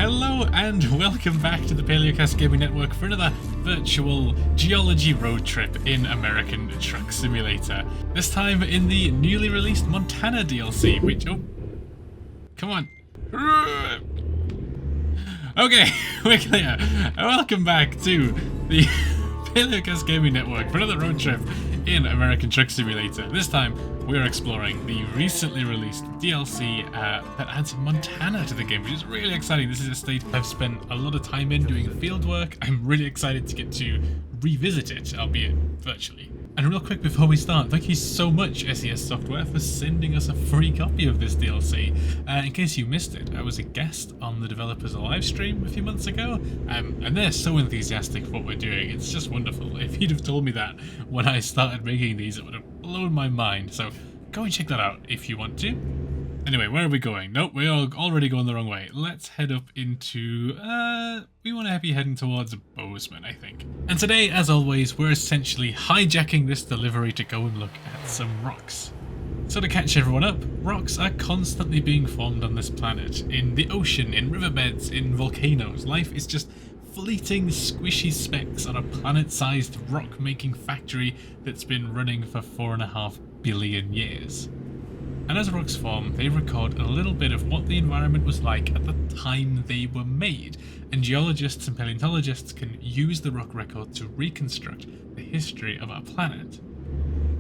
Hello and welcome back to the Palaeocast Gaming Network for another virtual geology road trip in American Truck Simulator. This time in the newly released Montana DLC, which... oh, come on. Okay, we're clear. Welcome back to the Palaeocast Gaming Network for another road trip in American Truck Simulator. This time we're exploring the recently released DLC that adds Montana to the game, which is really exciting. This is a state I've spent a lot of time in doing field work. I'm really excited to get to revisit it, albeit virtually. And real quick before we start, thank you so much SCS Software for sending us a free copy of this DLC. In case you missed it, I was a guest on the developers live stream a few months ago, and they're so enthusiastic for what we're doing. It's just wonderful. If you'd have told me that when I started making these, it would have blown my mind. So go and check that out if you want to. Anyway, where are we going? Nope, we're already going the wrong way. Let's head up into, we want to be heading towards Bozeman, I think. And today, as always, we're essentially hijacking this delivery to go and look at some rocks. So to catch everyone up, rocks are constantly being formed on this planet. In the ocean, in riverbeds, in volcanoes. Life is just fleeting, squishy specks on a planet-sized rock-making factory that's been running for 4.5 billion years. And as rocks form, they record a little bit of what the environment was like at the time they were made, and geologists and paleontologists can use the rock record to reconstruct the history of our planet.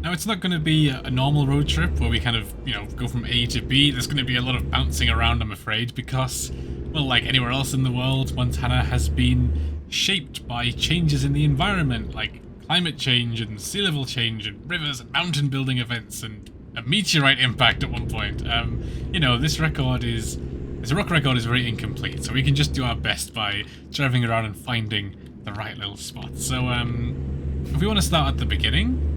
Now, it's not going to be a normal road trip where we kind of, go from A to B. There's going to be a lot of bouncing around, I'm afraid, because, well, like anywhere else in the world, Montana has been shaped by changes in the environment, like climate change and sea level change and rivers and mountain building events and a meteorite impact at one point. This rock record is very incomplete, so we can just do our best by driving around and finding the right little spots. So, if we want to start at the beginning,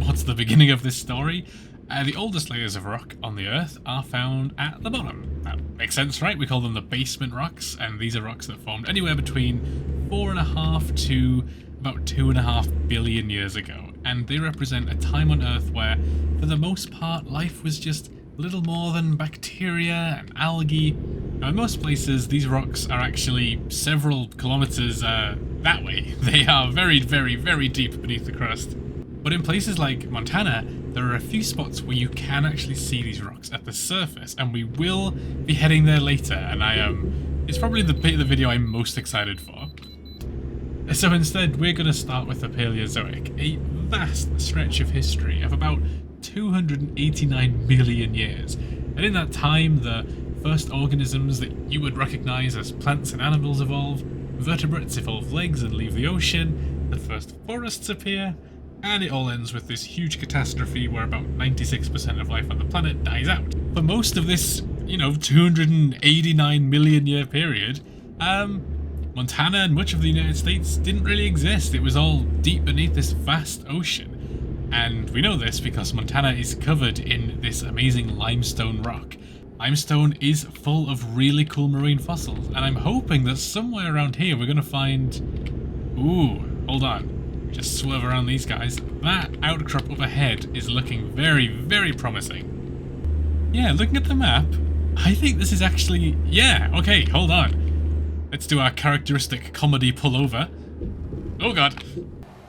what's the beginning of this story? The oldest layers of rock on the Earth are found at the bottom. That makes sense, right? We call them the basement rocks, and these are rocks that formed anywhere between 4.5 to about 2.5 billion years ago. And they represent a time on Earth where, for the most part, life was just little more than bacteria and algae. Now, in most places, these rocks are actually several kilometers that way. They are very, very, very deep beneath the crust. But in places like Montana, there are a few spots where you can actually see these rocks at the surface, and we will be heading there later, and it's probably the bit of the video I'm most excited for. So instead, we're going to start with the Paleozoic, a vast stretch of history of about 289 million years. And in that time, the first organisms that you would recognise as plants and animals evolve, vertebrates evolve legs and leave the ocean, the first forests appear, and it all ends with this huge catastrophe where about 96% of life on the planet dies out. For most of this, 289 million year period, Montana and much of the United States didn't really exist. It was all deep beneath this vast ocean. And we know this because Montana is covered in this amazing limestone rock. Limestone is full of really cool marine fossils, and I'm hoping that somewhere around here we're going to find... Ooh, hold on. Just swerve around these guys. That outcrop up ahead is looking very, very promising. Yeah, looking at the map, I think this is actually... Yeah, okay, hold on. Let's do our characteristic comedy pullover. Oh god.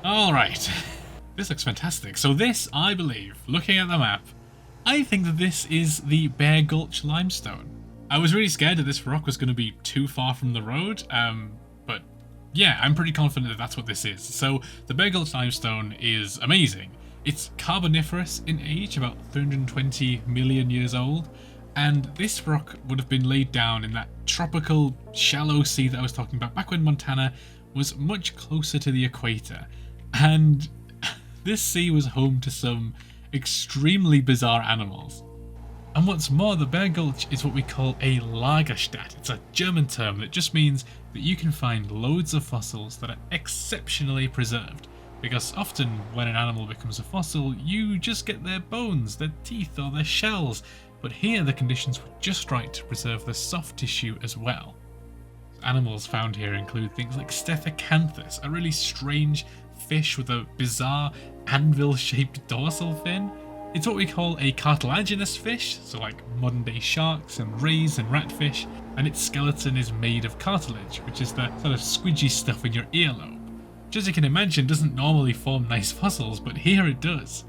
Alright. This looks fantastic. So this, I believe, looking at the map, I think that this is the Bear Gulch limestone. I was really scared that this rock was going to be too far from the road, but yeah, I'm pretty confident that that's what this is. So the Bear Gulch limestone is amazing. It's carboniferous in age, about 320 million years old. And this rock would have been laid down in that tropical, shallow sea that I was talking about back when Montana was much closer to the equator. And this sea was home to some extremely bizarre animals. And what's more, the Bear Gulch is what we call a Lagerstadt. It's a German term that just means that you can find loads of fossils that are exceptionally preserved. Because often when an animal becomes a fossil, you just get their bones, their teeth, or their shells. But here the conditions were just right to preserve the soft tissue as well. Animals found here include things like Stephacanthus, a really strange fish with a bizarre anvil-shaped dorsal fin. It's what we call a cartilaginous fish, so like modern day sharks and rays and ratfish. and its skeleton is made of cartilage, which is the sort of squidgy stuff in your earlobe, which, as you can imagine, doesn't normally form nice fossils, but here it does.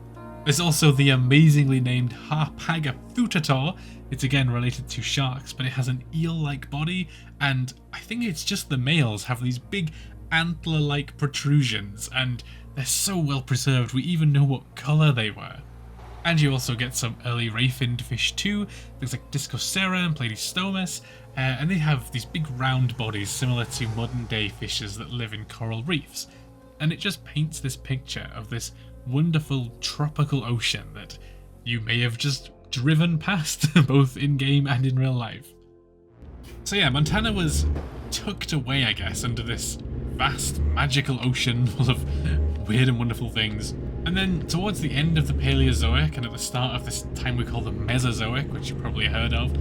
There's also the amazingly named Harpagophytator. It's again related to sharks, but it has an eel-like body, and I think it's just the males have these big antler-like protrusions, and they're so well preserved we even know what colour they were. And you also get some early ray-finned fish too, things like Discocera and Platystomus, and they have these big round bodies similar to modern day fishes that live in coral reefs. And it just paints this picture of this wonderful tropical ocean that you may have just driven past, both in-game and in real life. So yeah, Montana was tucked away, I guess, under this vast magical ocean full of weird and wonderful things. And then towards the end of the Paleozoic and at the start of this time we call the Mesozoic, which you've probably heard of,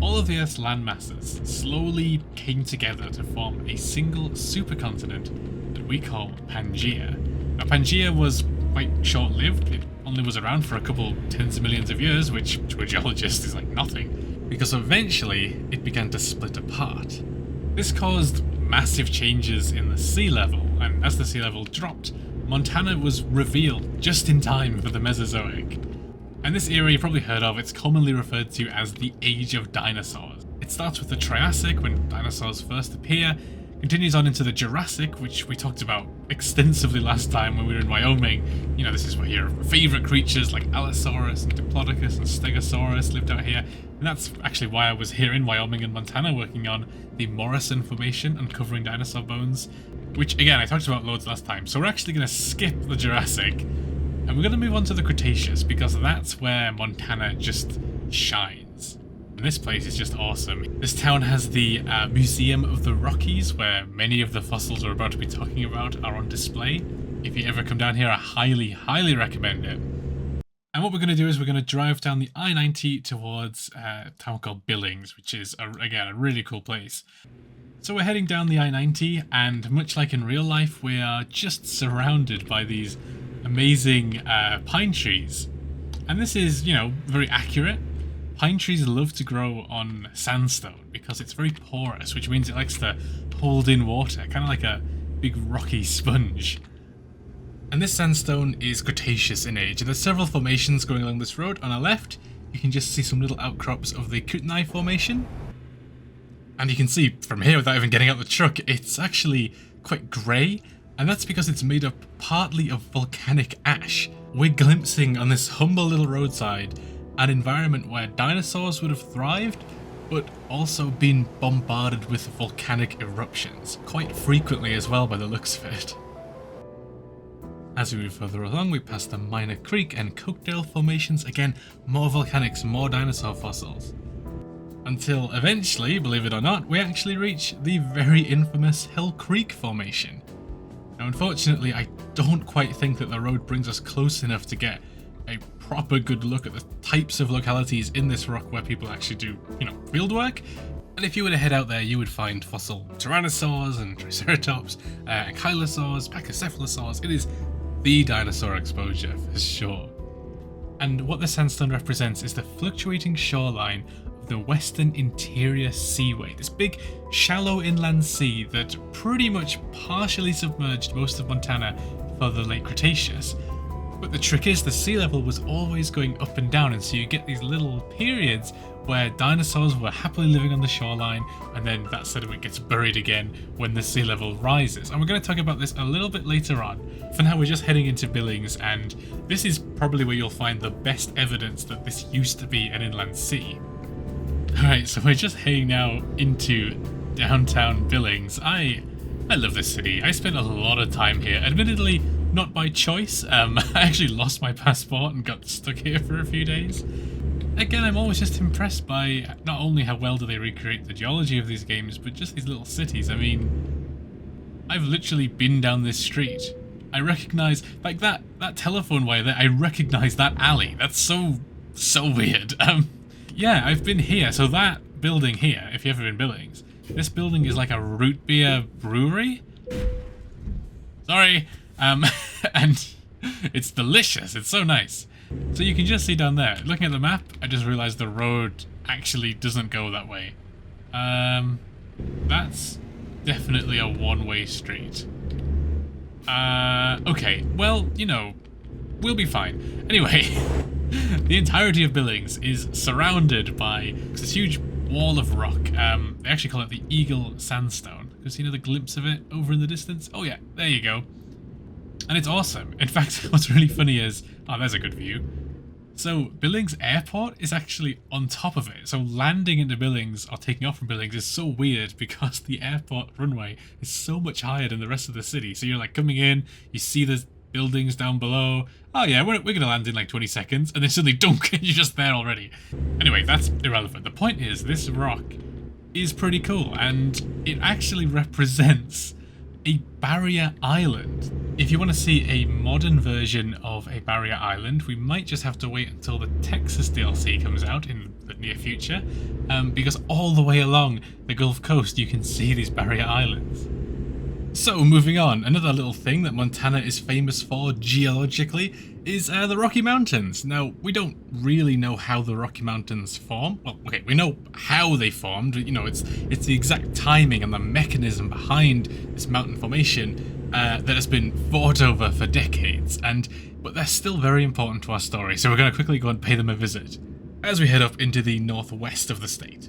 all of the Earth's landmasses slowly came together to form a single supercontinent that we call Pangaea. Now Pangaea was quite short-lived. It only was around for a couple tens of millions of years, which to a geologist is like nothing, because eventually it began to split apart. This caused massive changes in the sea level, and as the sea level dropped, Montana was revealed just in time for the Mesozoic. And this era you've probably heard of, it's commonly referred to as the Age of Dinosaurs. It starts with the Triassic, when dinosaurs first appear, continues on into the Jurassic, which we talked about extensively last time when we were in Wyoming. You know, this is where your favourite creatures like Allosaurus and Diplodocus and Stegosaurus lived out here. And that's actually why I was here in Wyoming and Montana working on the Morrison Formation, uncovering dinosaur bones, which again I talked about loads last time. So we're actually going to skip the Jurassic and we're going to move on to the Cretaceous, because that's where Montana just shines. And this place is just awesome. This town has the Museum of the Rockies, where many of the fossils we're about to be talking about are on display. If you ever come down here, I highly recommend it. And what we're going to do is we're going to drive down the I-90 towards a town called Billings, which is, again, a really cool place. So we're heading down the I-90, and much like in real life, we are just surrounded by these amazing pine trees. And this is, you know, very accurate. Pine trees love to grow on sandstone because it's very porous, which means it likes to hold in water, kind of like a big rocky sponge. And this sandstone is Cretaceous in age, and there's several formations going along this road. On our left, you can just see some little outcrops of the Kootenai Formation. And you can see from here, without even getting out the truck, it's actually quite grey, and that's because it's made up partly of volcanic ash. We're glimpsing on this humble little roadside an environment where dinosaurs would have thrived, but also been bombarded with volcanic eruptions, quite frequently as well by the looks of it. As we move further along, we pass the Minor Creek and Cokedale formations, again, more volcanics, more dinosaur fossils. Until eventually, believe it or not, we actually reach the very infamous Hill Creek Formation. Now unfortunately, I don't quite think that the road brings us close enough to get a proper good look at the types of localities in this rock where people actually do, you know, field work. And if you were to head out there, you would find fossil tyrannosaurs and triceratops, ankylosaurs, pachycephalosaurs. It is the dinosaur exposure for sure. And what the sandstone represents is the fluctuating shoreline of the western interior Seaway, this big shallow inland sea that pretty much partially submerged most of Montana for the late Cretaceous. But the trick is the sea level was always going up and down, and so you get these little periods where dinosaurs were happily living on the shoreline, and then that sediment gets buried again when the sea level rises. And we're going to talk about this a little bit later on. For now, we're just heading into Billings, and this is probably where you'll find the best evidence that this used to be an inland sea. Alright, so we're just heading now into downtown Billings. I love this city. I spent a lot of time here, admittedly not by choice. I actually lost my passport and got stuck here for a few days. Again, I'm always just impressed by not only how well do they recreate the geology of these games, but just these little cities. I mean, I've literally been down this street. I recognize, like that telephone wire there, I recognize that alley. That's so weird. Yeah, I've been here. So that building here, if you've ever been Billings, this building is like a root beer brewery. Sorry. And it's delicious. It's so nice. So you can just see down there, looking at the map, I just realized the road actually doesn't go that way. That's definitely a one-way street. Okay, well, you know, we'll be fine. Anyway, the entirety of Billings is surrounded by this huge wall of rock. They actually call it the Eagle Sandstone. You see another glimpse of it over in the distance? Oh yeah, there you go. And it's awesome. In fact, what's really funny is... Oh, there's a good view. So, Billings Airport is actually on top of it. So landing into Billings, or taking off from Billings, is so weird because the airport runway is so much higher than the rest of the city. So you're like coming in, you see the buildings down below. Oh yeah, we're going to land in like 20 seconds. And then suddenly, dunk, you're just there already. Anyway, that's irrelevant. The point is, this rock is pretty cool. And it actually represents a barrier island. If you want to see a modern version of a barrier island, we might just have to wait until the Texas DLC comes out in the near future, because all the way along the Gulf Coast you can see these barrier islands. So moving on, another little thing that Montana is famous for geologically is the Rocky Mountains. Now, we don't really know how the Rocky Mountains form. Well, okay, we know how they formed. You know, it's the exact timing and the mechanism behind this mountain formation that has been fought over for decades, but they're still very important to our story, so we're going to quickly go and pay them a visit as we head up into the northwest of the state.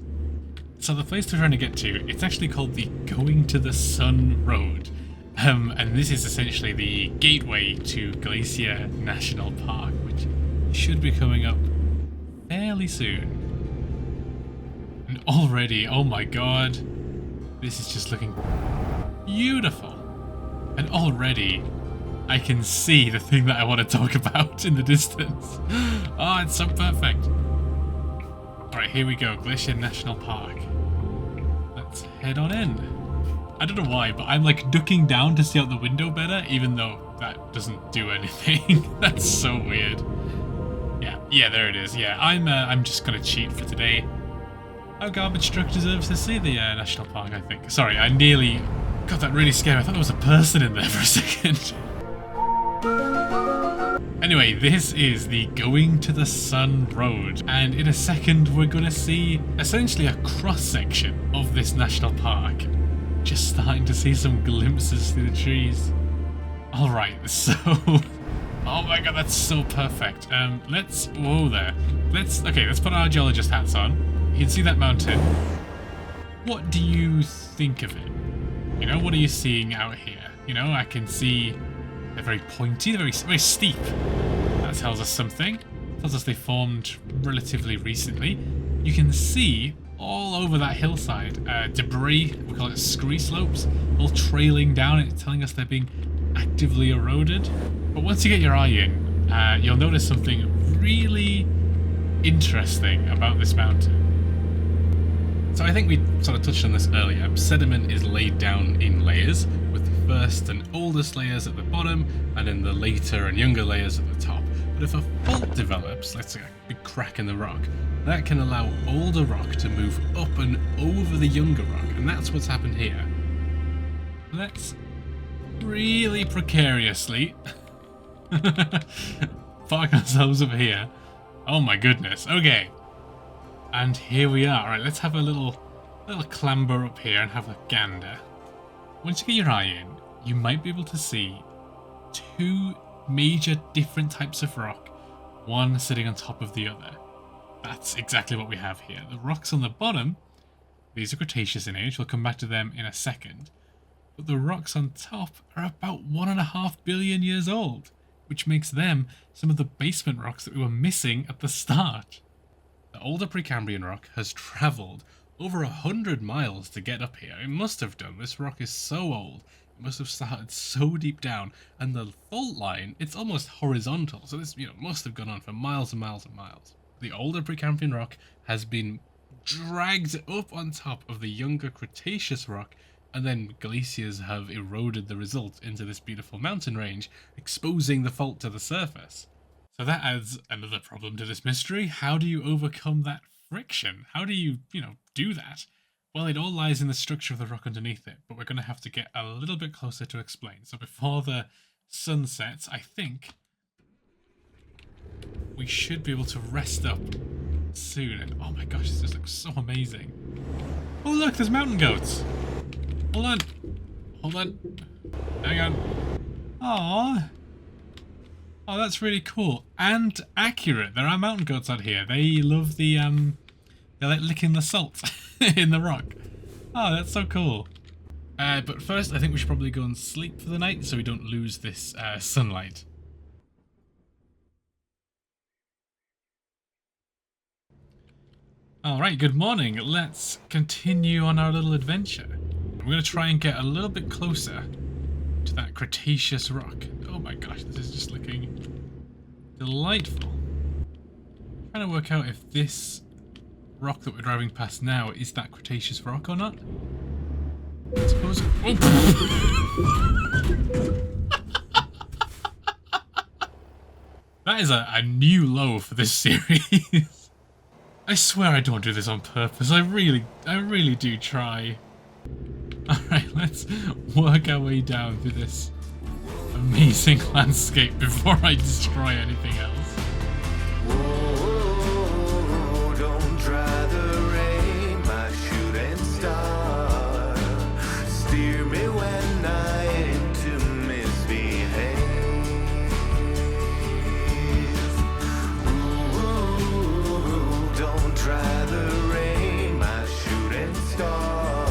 So the place we're trying to get to, it's actually called the Going to the Sun Road, and this is essentially the gateway to Glacier National Park, which should be coming up fairly soon. And already, oh my god, this is just looking beautiful. And already, I can see the thing that I want to talk about in the distance. Oh, it's so perfect. Alright, here we go. Glacier National Park. Let's head on in. I don't know why, but I'm like ducking down to see out the window better, even though that doesn't do anything. That's so weird. Yeah, there it is. Yeah, I'm just gonna cheat for today. Our garbage truck deserves to see the national park, I think. Sorry, I nearly got that really scary. I thought there was a person in there for a second. Anyway, this is the Going to the Sun Road, and in a second we're gonna see essentially a cross-section of this national park. Just starting to see some glimpses through the trees. Alright, so... oh my god, that's so perfect. Whoa there. Let's put our geologist hats on. You can see that mountain. What do you think of it? You know, what are you seeing out here? You know, I can see they're very pointy, they're very steep. That tells us something. It tells us they formed relatively recently. You can see all over that hillside debris, we call it scree slopes, all trailing down. It's telling us they're being actively eroded. But once you get your eye in, you'll notice something really interesting about this mountain. So I think we sort of touched on this earlier. Sediment is laid down in layers, with the first and oldest layers at the bottom, and then the later and younger layers at the top. But if a fault develops, let's say a big crack in the rock, that can allow older rock to move up and over the younger rock, and that's what's happened here. Let's really precariously park ourselves up here. Oh my goodness, okay. And here we are. Alright, let's have a little clamber up here and have a gander. Once you get your eye in, you might be able to see two major different types of rock, one sitting on top of the other. That's exactly what we have here. The rocks on the bottom, these are Cretaceous in age, we'll come back to them in a second. But the rocks on top are about 1.5 billion years old, which makes them some of the basement rocks that we were missing at the start. The older Precambrian rock has travelled over 100 miles to get up here. It must have done. This rock is so old. It must have started so deep down. And the fault line, it's almost horizontal. So this, must have gone on for miles and miles and miles. The older Precambrian rock has been dragged up on top of the younger Cretaceous rock, and then glaciers have eroded the result into this beautiful mountain range, exposing the fault to the surface. So that adds another problem to this mystery. How do you overcome that friction? How do you, do that? Well, it all lies in the structure of the rock underneath it, but we're going to have to get a little bit closer to explain. So before the sun sets, I think we should be able to rest up soon. And oh my gosh, this just looks so amazing. Oh look, there's mountain goats. Hold on. Hold on. Hang on. Aww. Oh, that's really cool. And accurate. There are mountain goats out here. They love the, they like licking the salt in the rock. Oh, that's so cool. But first, I think we should probably go and sleep for the night so we don't lose this sunlight. Alright, good morning. Let's continue on our little adventure. We're going to try and get a little bit closer to that Cretaceous rock. Oh my gosh, this is just looking delightful. I'm trying to work out if this rock that we're driving past now is that Cretaceous rock or not. I suppose. Oh. That is a new low for this series. I swear I don't do this on purpose. I really do try. Alright, let's work our way down through this amazing landscape before I destroy anything else. Whoa, don't try the rain, my shooting star. Steer me when I aim to misbehave. Ooh, don't try the rain, my shooting star.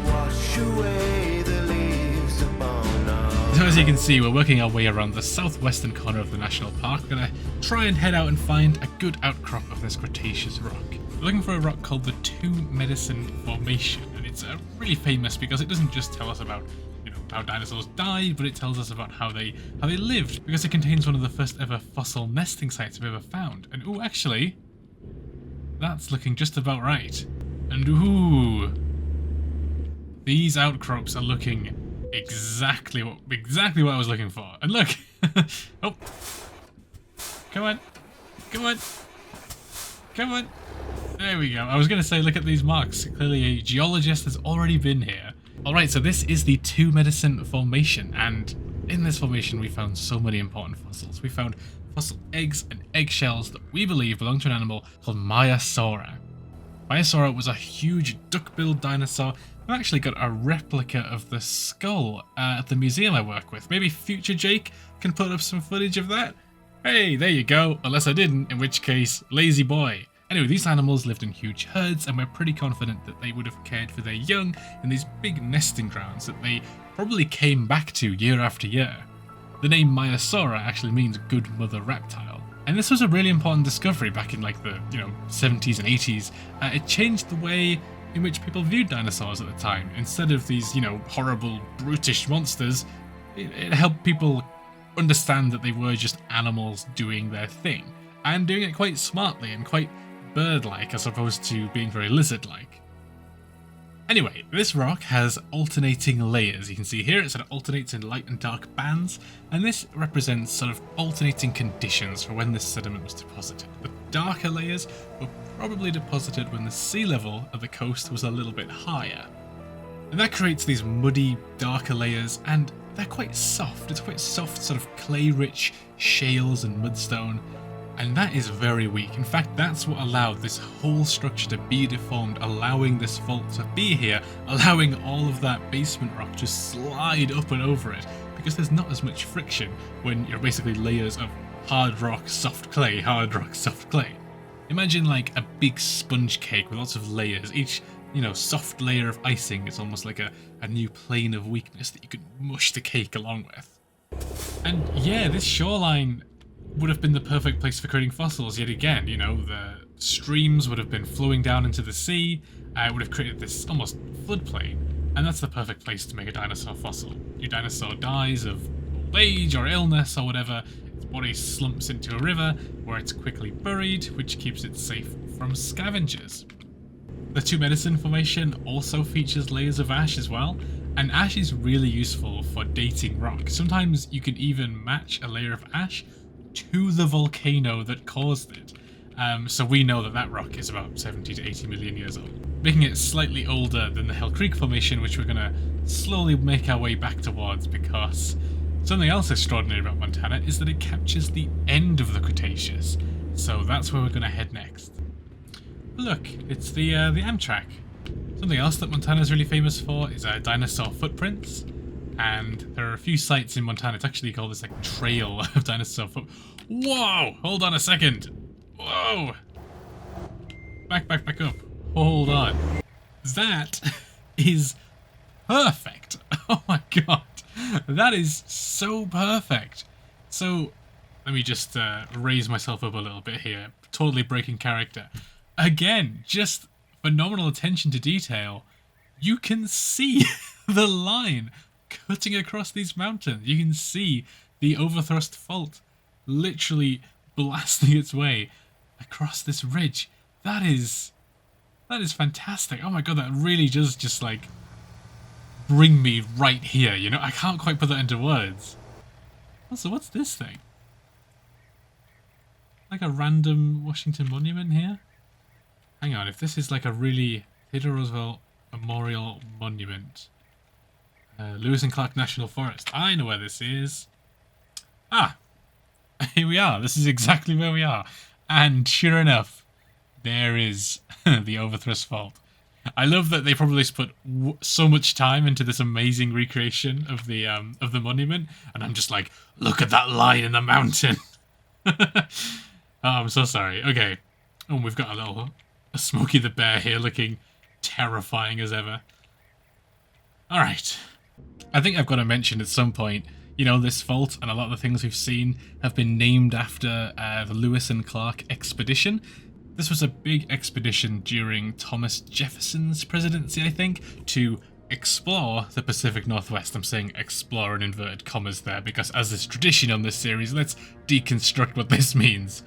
Wash away the leaves upon our... So as you can see, we're working our way around the southwestern corner of the national park. We're going to try and head out and find a good outcrop of this Cretaceous rock. We're looking for a rock called the Two Medicine Formation, and it's really famous because it doesn't just tell us about, you know, how dinosaurs died, but it tells us about how they lived, because it contains one of the first ever fossil nesting sites we've ever found. And ooh, actually, that's looking just about right. And ooh, these outcrops are looking exactly what I was looking for. And look, oh, come on, come on, come on. There we go. I was going to say, look at these marks. Clearly a geologist has already been here. Alright, so this is the Two Medicine Formation, and in this formation we found so many important fossils. We found fossil eggs and eggshells that we believe belong to an animal called Maiasaura. Maiasaura was a huge duck-billed dinosaur. I've actually got a replica of the skull at the museum I work with. Maybe future Jake can put up some footage of that? Hey, there you go. Unless I didn't, in which case, lazy boy. Anyway, these animals lived in huge herds, and we're pretty confident that they would have cared for their young in these big nesting grounds that they probably came back to year after year. The name Maiasaura actually means good mother reptile. And this was a really important discovery back in like the 70s and 80s. It changed the way in which people viewed dinosaurs at the time. Instead of these, horrible, brutish monsters, it helped people understand that they were just animals doing their thing, and doing it quite smartly and quite bird-like as opposed to being very lizard-like. Anyway, this rock has alternating layers. You can see here it sort of alternates in light and dark bands, and this represents sort of alternating conditions for when this sediment was deposited. The darker layers were probably deposited when the sea level of the coast was a little bit higher. And that creates these muddy, darker layers, and they're quite soft. It's quite soft, sort of clay-rich shales and mudstone, and that is very weak. In fact, that's what allowed this whole structure to be deformed, allowing this fault to be here, allowing all of that basement rock to slide up and over it, because there's not as much friction when you're basically layers of hard rock, soft clay, hard rock, soft clay. Imagine like a big sponge cake with lots of layers. Each, soft layer of icing is almost like a new plane of weakness that you could mush the cake along with. And yeah, this shoreline would have been the perfect place for creating fossils yet again. The streams would have been flowing down into the sea. It would have created this almost floodplain, and that's the perfect place to make a dinosaur fossil. Your dinosaur dies of old age or illness or whatever, its body slumps into a river where it's quickly buried, which keeps it safe from scavengers. The Two Medicine Formation also features layers of ash as well, and ash is really useful for dating rock. Sometimes you can even match a layer of ash to the volcano that caused it. So we know that rock is about 70 to 80 million years old, making it slightly older than the Hell Creek Formation, which we're going to slowly make our way back towards, because something else extraordinary about Montana is that it captures the end of the Cretaceous. So that's where we're going to head next. Look, it's the Amtrak. Something else that Montana is really famous for is dinosaur footprints. And there are a few sites in Montana. It's actually called this like trail of dinosaur foot. Whoa! Hold on a second. Whoa! Back up. Hold on. That is perfect. Oh my god. That is so perfect. So, let me just raise myself up a little bit here. Totally breaking character. Again, just phenomenal attention to detail. You can see the line cutting across these mountains. You can see the overthrust fault literally blasting its way across this ridge. That is fantastic. Oh my god, that really does just like bring me right here, you know? I can't quite put that into words. Also, what's this thing? Like a random Washington monument here? Hang on, if this is like a really Theodore Roosevelt Memorial Monument. Lewis and Clark National Forest. I know where this is. Ah! Here we are. This is exactly where we are. And sure enough, there is the overthrust fault. I love that they probably put so much time into this amazing recreation of the monument, and I'm just like, look at that line in the mountain. Oh, I'm so sorry. Okay. Oh, we've got a Smokey the Bear here looking terrifying as ever. Alright. I think I've got to mention at some point, you know, this fault and a lot of the things we've seen have been named after the Lewis and Clark expedition. This was a big expedition during Thomas Jefferson's presidency, I think, to explore the Pacific Northwest. I'm saying explore in inverted commas there, because as is tradition on this series, let's deconstruct what this means.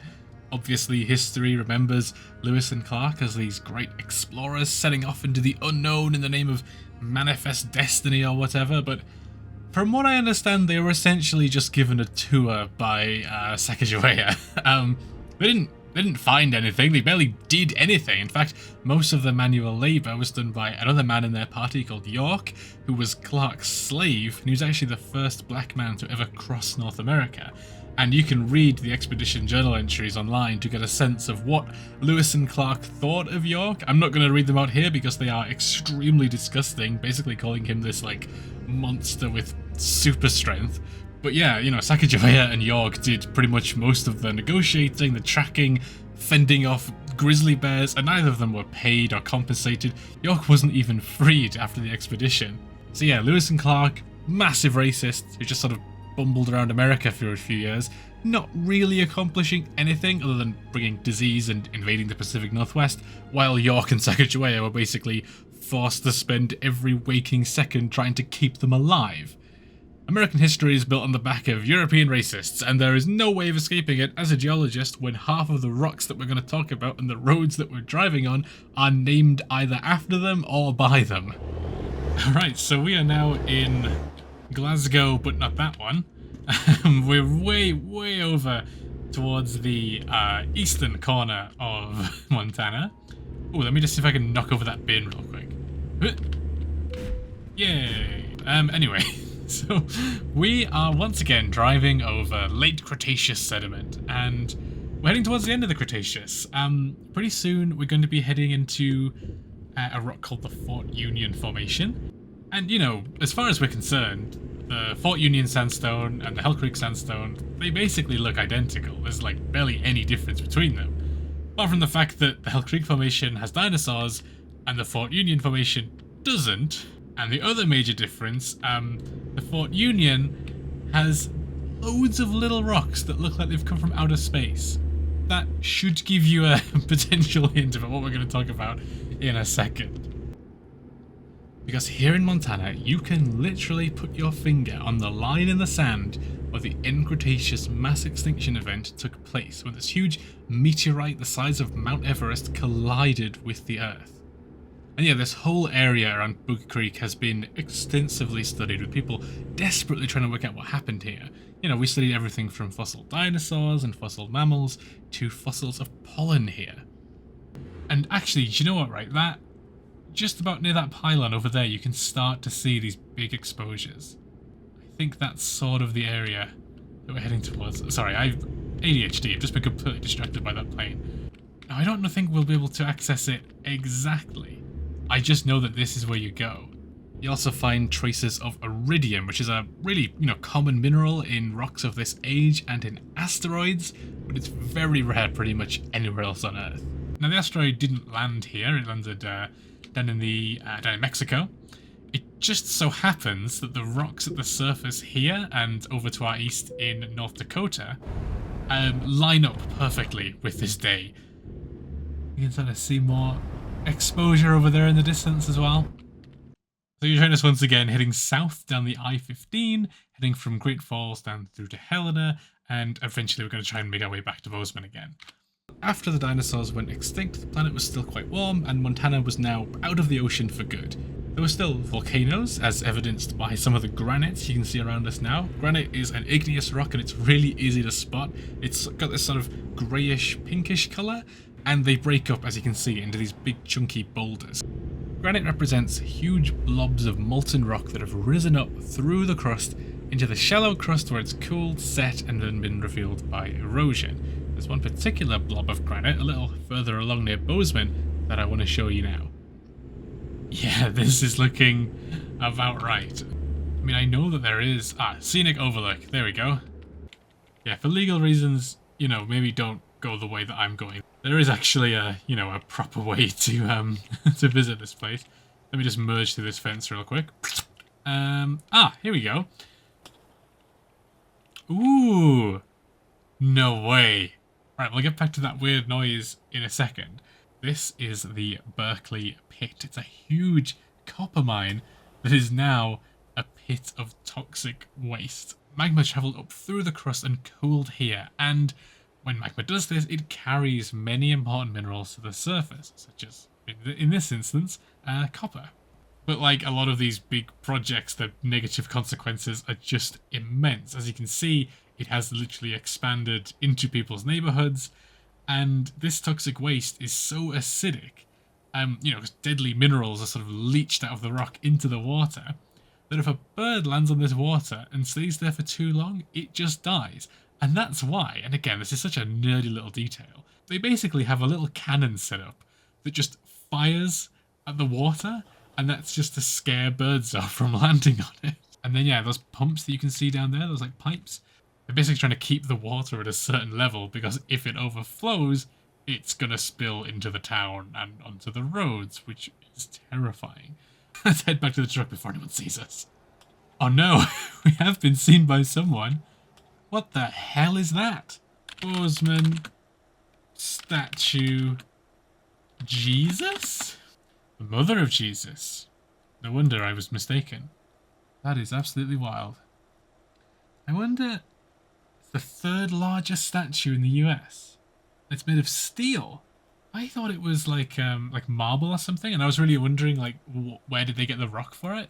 Obviously, history remembers Lewis and Clark as these great explorers setting off into the unknown in the name of manifest destiny or whatever, but from what I understand, they were essentially just given a tour by Sacagawea. They didn't find anything, they barely did anything. In fact, most of the manual labour was done by another man in their party called York, who was Clark's slave, and he was actually the first black man to ever cross North America. And you can read the expedition journal entries online to get a sense of what Lewis and Clark thought of York. I'm not going to read them out here because they are extremely disgusting, basically calling him this, like, monster with super strength. But yeah, you know, Sacagawea and York did pretty much most of the negotiating, the tracking, fending off grizzly bears, and neither of them were paid or compensated. York wasn't even freed after the expedition. So yeah, Lewis and Clark, massive racists who just sort of bumbled around America for a few years, not really accomplishing anything other than bringing disease and invading the Pacific Northwest, while York and Sacagawea were basically forced to spend every waking second trying to keep them alive. American history is built on the back of European racists, and there is no way of escaping it as a geologist when half of the rocks that we're going to talk about and the roads that we're driving on are named either after them or by them. Alright, so we are now in Glasgow, but not that one. We're way over towards the eastern corner of Montana. Oh, let me just see if I can knock over that bin real quick. Yay! Anyway. So, we are once again driving over late Cretaceous sediment, and we're heading towards the end of the Cretaceous. Pretty soon we're going to be heading into a rock called the Fort Union Formation. And, you know, as far as we're concerned, the Fort Union sandstone and the Hell Creek sandstone, they basically look identical. There's, like, barely any difference between them. Apart from the fact that the Hell Creek Formation has dinosaurs, and the Fort Union Formation doesn't. And the other major difference, the Fort Union has loads of little rocks that look like they've come from outer space. That should give you a potential hint about what we're going to talk about in a second. Because here in Montana, you can literally put your finger on the line in the sand where the end Cretaceous mass extinction event took place, when this huge meteorite the size of Mount Everest collided with the Earth. And yeah, this whole area around Boog Creek has been extensively studied, with people desperately trying to work out what happened here. You know, we studied everything from fossil dinosaurs and fossil mammals to fossils of pollen here. And actually, do you know what, right? That, just about near that pylon over there, you can start to see these big exposures. I think that's sort of the area that we're heading towards. Sorry, I've ADHD, I've just been completely distracted by that plane. Now, I don't think we'll be able to access it exactly. I just know that this is where you go. You also find traces of iridium, which is a really, common mineral in rocks of this age and in asteroids, but it's very rare pretty much anywhere else on Earth. Now, the asteroid didn't land here. It landed down in Mexico. It just so happens that the rocks at the surface here and over to our east in North Dakota line up perfectly with this day. You can sort of see more exposure over there in the distance as well. So you join us once again heading south down the I-15, heading from Great Falls down through to Helena, and eventually we're going to try and make our way back to Bozeman again. After the dinosaurs went extinct, the planet was still quite warm, and Montana was now out of the ocean for good. There were still volcanoes, as evidenced by some of the granites you can see around us now. Granite is an igneous rock and it's really easy to spot. It's got this sort of greyish, pinkish colour, and they break up, as you can see, into these big chunky boulders. Granite represents huge blobs of molten rock that have risen up through the crust into the shallow crust where it's cooled, set, and then been revealed by erosion. There's one particular blob of granite a little further along near Bozeman that I want to show you now. Yeah, this is looking about right. I mean, I know that there is... scenic overlook. There we go. Yeah, for legal reasons, maybe don't go the way that I'm going. There is actually a proper way to to visit this place. Let me just merge through this fence real quick. Here we go. Ooh, no way. Right, we'll get back to that weird noise in a second. This is the Berkeley Pit. It's a huge copper mine that is now a pit of toxic waste. Magma travelled up through the crust and cooled here, and when magma does this, it carries many important minerals to the surface, such as, in this instance, copper. But like a lot of these big projects, the negative consequences are just immense. As you can see, it has literally expanded into people's neighbourhoods, and this toxic waste is so acidic, because deadly minerals are sort of leached out of the rock into the water, that if a bird lands on this water and stays there for too long, it just dies. And that's why, and again, this is such a nerdy little detail, they basically have a little cannon set up that just fires at the water, and that's just to scare birds off from landing on it. And then, yeah, those pumps that you can see down there, those like pipes, they're basically trying to keep the water at a certain level, because if it overflows, it's going to spill into the town and onto the roads, which is terrifying. Let's head back to the truck before anyone sees us. Oh no, we have been seen by someone. What the hell is that? Bozeman statue. Jesus? The mother of Jesus. No wonder I was mistaken. That is absolutely wild. I wonder... It's the third largest statue in the US. It's made of steel. I thought it was like marble or something, and I was really wondering, like, where did they get the rock for it?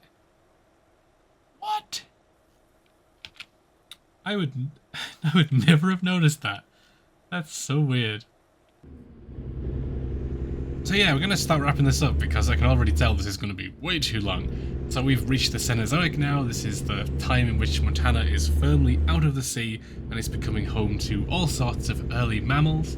What? I would never have noticed that. That's so weird. So yeah, we're going to start wrapping this up because I can already tell this is going to be way too long. So we've reached the Cenozoic now. This is the time in which Montana is firmly out of the sea and is becoming home to all sorts of early mammals.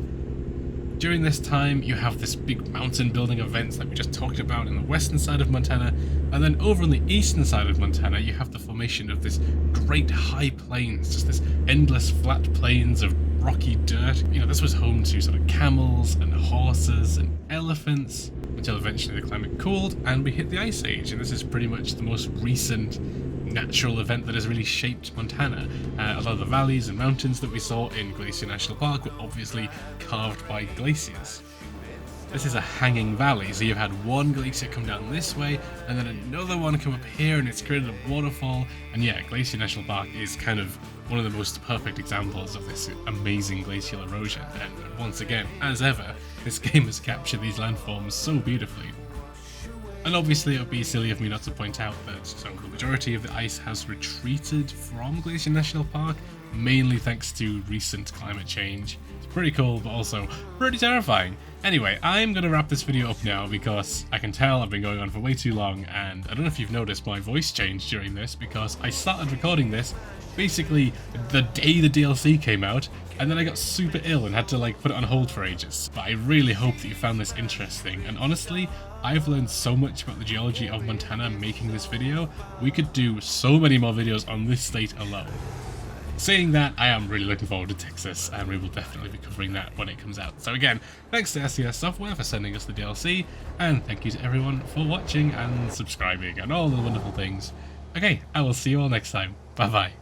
During this time, you have this big mountain building events that we just talked about in the western side of Montana, and then over on the eastern side of Montana, you have the formation of this great high plains, just this endless flat plains of rocky dirt. This was home to sort of camels and horses and elephants, until eventually the climate cooled and we hit the Ice Age, and this is pretty much the most recent natural event that has really shaped Montana. A lot of the valleys and mountains that we saw in Glacier National Park were obviously carved by glaciers. This is a hanging valley, so you've had one glacier come down this way, and then another one come up here, and it's created a waterfall. And yeah, Glacier National Park is kind of one of the most perfect examples of this amazing glacial erosion. And once again, as ever, this game has captured these landforms so beautifully. And obviously it would be silly of me not to point out that the majority of the ice has retreated from Glacier National Park, mainly thanks to recent climate change. It's pretty cool, but also pretty terrifying. Anyway, I'm going to wrap this video up now because I can tell I've been going on for way too long, and I don't know if you've noticed my voice changed during this because I started recording this basically the day the DLC came out, and then I got super ill and had to put it on hold for ages. But I really hope that you found this interesting, and honestly, I've learned so much about the geology of Montana making this video. We could do so many more videos on this state alone. Saying that, I am really looking forward to Texas, and we will definitely be covering that when it comes out. So again, thanks to SCS Software for sending us the DLC, and thank you to everyone for watching and subscribing and all the wonderful things. Okay, I will see you all next time. Bye bye.